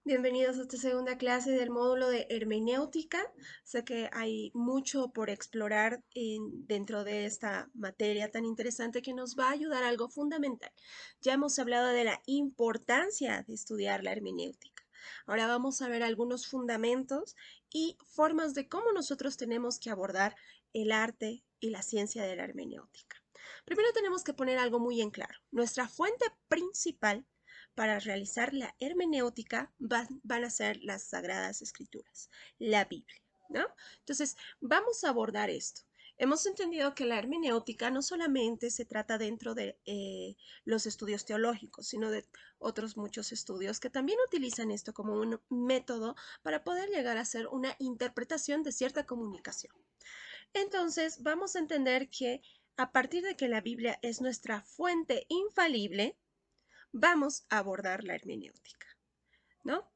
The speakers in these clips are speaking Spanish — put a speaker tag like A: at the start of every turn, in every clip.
A: Bienvenidos a esta segunda clase del módulo de hermenéutica. Sé que hay mucho por explorar dentro de esta materia tan interesante que nos va a ayudar a algo fundamental. Ya hemos hablado de la importancia de estudiar la hermenéutica. Ahora vamos a ver algunos fundamentos y formas de cómo nosotros tenemos que abordar el arte y la ciencia de la hermenéutica. Primero tenemos que poner algo muy en claro. Nuestra fuente principal para realizar la hermenéutica van a ser las Sagradas Escrituras, la Biblia, ¿no? Entonces, vamos a abordar esto. Hemos entendido que la hermenéutica no solamente se trata dentro de los estudios teológicos, sino de otros muchos estudios que también utilizan esto como un método para poder llegar a hacer una interpretación de cierta comunicación. Entonces, vamos a entender que a partir de que la Biblia es nuestra fuente infalible, vamos a abordar la hermenéutica, ¿no?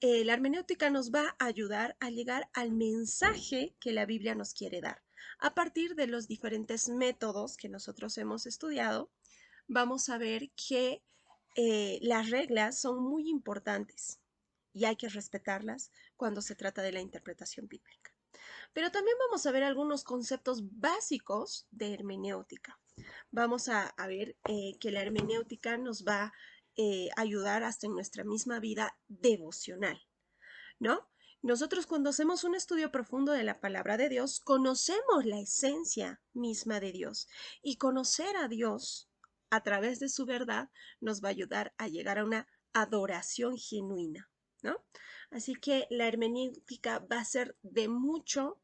A: La hermenéutica nos va a ayudar a llegar al mensaje que la Biblia nos quiere dar. A partir de los diferentes métodos que nosotros hemos estudiado, vamos a ver que las reglas son muy importantes y hay que respetarlas cuando se trata de la interpretación bíblica. Pero también vamos a ver algunos conceptos básicos de hermenéutica. Vamos a ver que la hermenéutica nos va a ayudar hasta en nuestra misma vida devocional, ¿no? Nosotros cuando hacemos un estudio profundo de la palabra de Dios, conocemos la esencia misma de Dios y conocer a Dios a través de su verdad nos va a ayudar a llegar a una adoración genuina, ¿no? Así que la hermenéutica va a ser de mucho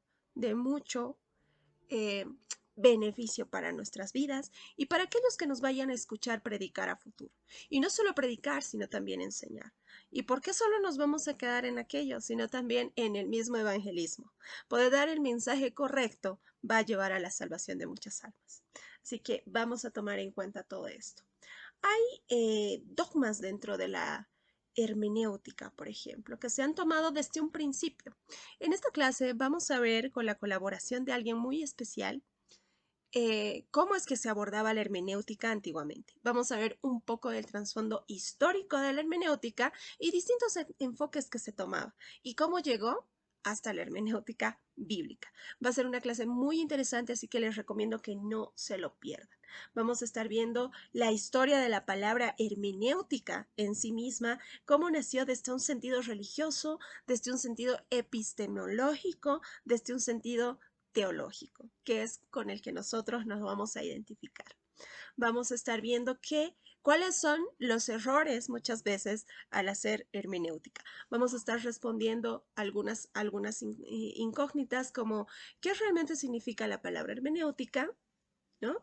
A: eh, beneficio para nuestras vidas y para aquellos que nos vayan a escuchar predicar a futuro. Y no solo predicar, sino también enseñar. ¿Y por qué solo nos vamos a quedar en aquello, sino también en el mismo evangelismo? Poder dar el mensaje correcto va a llevar a la salvación de muchas almas. Así que vamos a tomar en cuenta todo esto. Hay dogmas dentro de la hermenéutica, por ejemplo, que se han tomado desde un principio. En esta clase vamos a ver con la colaboración de alguien muy especial cómo es que se abordaba la hermenéutica antiguamente. Vamos a ver un poco del trasfondo histórico de la hermenéutica y distintos enfoques que se tomaba y cómo llegó hasta la hermenéutica bíblica. Va a ser una clase muy interesante, así que les recomiendo que no se lo pierdan. Vamos a estar viendo la historia de la palabra hermenéutica en sí misma, cómo nació desde un sentido religioso, desde un sentido epistemológico, desde un sentido teológico, que es con el que nosotros nos vamos a identificar. Vamos a estar viendo cuáles son los errores muchas veces al hacer hermenéutica. Vamos a estar respondiendo algunas incógnitas como qué realmente significa la palabra hermenéutica, ¿no?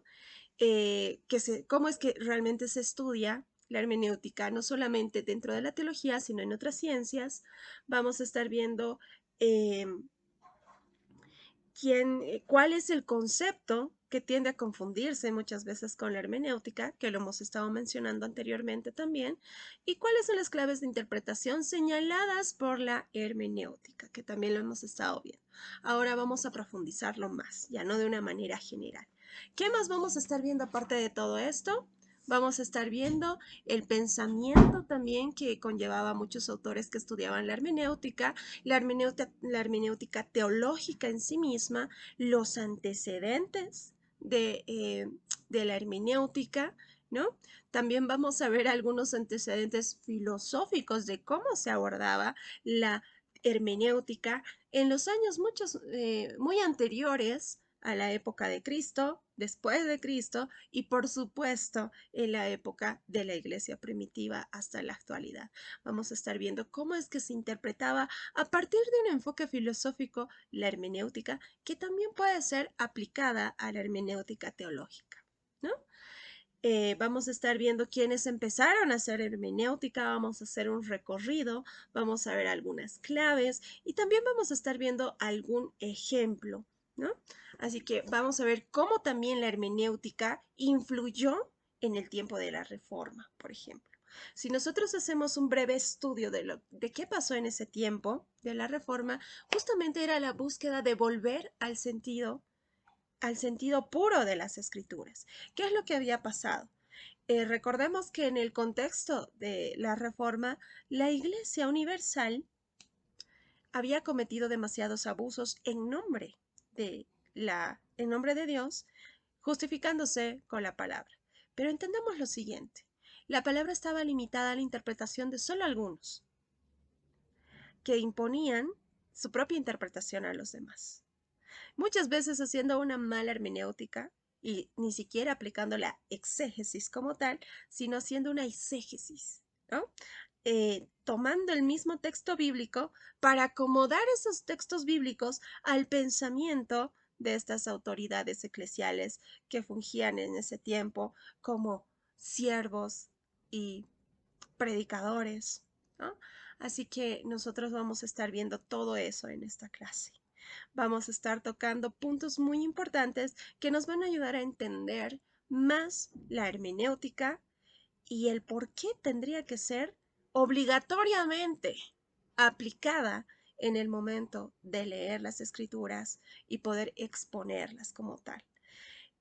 A: Cómo es que realmente se estudia la hermenéutica, no solamente dentro de la teología, sino en otras ciencias. Vamos a estar viendo eh, cuál es el concepto que tiende a confundirse muchas veces con la hermenéutica, que lo hemos estado mencionando anteriormente también, y cuáles son las claves de interpretación señaladas por la hermenéutica, que también lo hemos estado viendo. Ahora vamos a profundizarlo más, ya no de una manera general. ¿Qué más vamos a estar viendo aparte de todo esto? Vamos a estar viendo el pensamiento también que conllevaba a muchos autores que estudiaban la hermenéutica teológica en sí misma, los antecedentes de la hermenéutica, ¿no? También vamos a ver algunos antecedentes filosóficos de cómo se abordaba la hermenéutica en los años muy anteriores a la época de Cristo, después de Cristo y por supuesto en la época de la iglesia primitiva hasta la actualidad. Vamos a estar viendo cómo es que se interpretaba a partir de un enfoque filosófico la hermenéutica que también puede ser aplicada a la hermenéutica teológica, ¿no? Vamos a estar viendo quiénes empezaron a hacer hermenéutica, vamos a hacer un recorrido, vamos a ver algunas claves y también vamos a estar viendo algún ejemplo, ¿no? Así que vamos a ver cómo también la hermenéutica influyó en el tiempo de la Reforma, por ejemplo. Si nosotros hacemos un breve estudio de qué pasó en ese tiempo de la Reforma, justamente era la búsqueda de volver al sentido puro de las escrituras. ¿Qué es lo que había pasado? Recordemos que en el contexto de la Reforma, la Iglesia Universal había cometido demasiados abusos de en nombre de Dios, justificándose con la palabra. Pero entendamos lo siguiente: la palabra estaba limitada a la interpretación de solo algunos, que imponían su propia interpretación a los demás. Muchas veces haciendo una mala hermenéutica y ni siquiera aplicando la exégesis como tal, sino haciendo una exégesis, ¿no? Tomando el mismo texto bíblico para acomodar esos textos bíblicos al pensamiento de estas autoridades eclesiales que fungían en ese tiempo como siervos y predicadores, ¿no? Así que nosotros vamos a estar viendo todo eso en esta clase. Vamos a estar tocando puntos muy importantes que nos van a ayudar a entender más la hermenéutica y el por qué tendría que ser obligatoriamente aplicada en el momento de leer las escrituras y poder exponerlas como tal.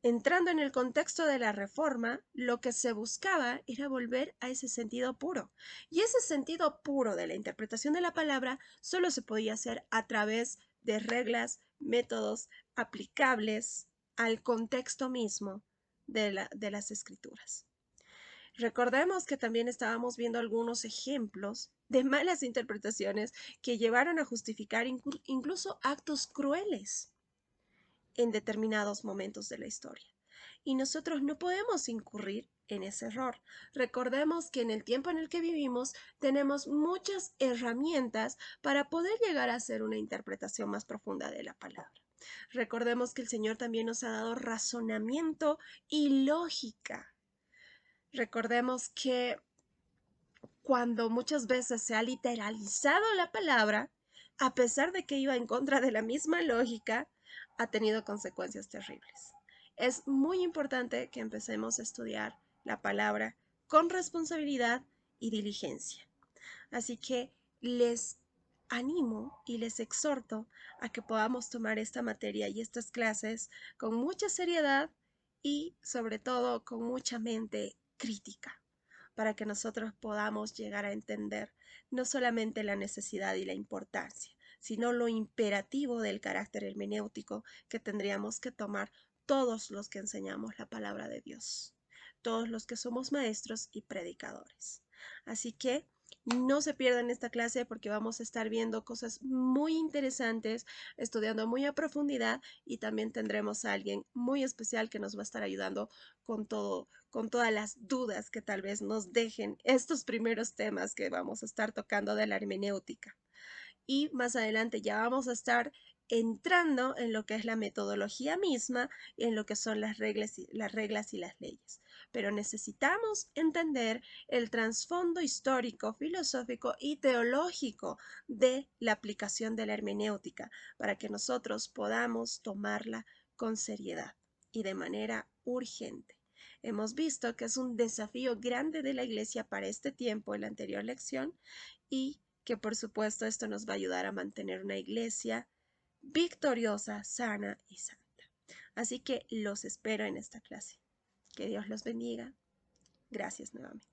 A: Entrando en el contexto de la reforma, lo que se buscaba era volver a ese sentido puro. Y ese sentido puro de la interpretación de la palabra solo se podía hacer a través de reglas, métodos aplicables al contexto mismo de las escrituras. Recordemos que también estábamos viendo algunos ejemplos de malas interpretaciones que llevaron a justificar incluso actos crueles en determinados momentos de la historia. Y nosotros no podemos incurrir en ese error. Recordemos que en el tiempo en el que vivimos tenemos muchas herramientas para poder llegar a hacer una interpretación más profunda de la palabra. Recordemos que el Señor también nos ha dado razonamiento y lógica. Recordemos que cuando muchas veces se ha literalizado la palabra, a pesar de que iba en contra de la misma lógica, ha tenido consecuencias terribles. Es muy importante que empecemos a estudiar la palabra con responsabilidad y diligencia. Así que les animo y les exhorto a que podamos tomar esta materia y estas clases con mucha seriedad y sobre todo con mucha mente crítica, para que nosotros podamos llegar a entender no solamente la necesidad y la importancia, sino lo imperativo del carácter hermenéutico que tendríamos que tomar todos los que enseñamos la palabra de Dios, todos los que somos maestros y predicadores. Así que no se pierdan esta clase porque vamos a estar viendo cosas muy interesantes, estudiando muy a profundidad, y también tendremos a alguien muy especial que nos va a estar ayudando con todas las dudas que tal vez nos dejen estos primeros temas que vamos a estar tocando de la hermenéutica. Y más adelante ya vamos a estar entrando en lo que es la metodología misma y en lo que son las reglas y las leyes. Pero necesitamos entender el trasfondo histórico, filosófico y teológico de la aplicación de la hermenéutica para que nosotros podamos tomarla con seriedad y de manera urgente. Hemos visto que es un desafío grande de la Iglesia para este tiempo en la anterior lección, y que por supuesto esto nos va a ayudar a mantener una iglesia victoriosa, sana y santa. Así que los espero en esta clase. Que Dios los bendiga. Gracias nuevamente.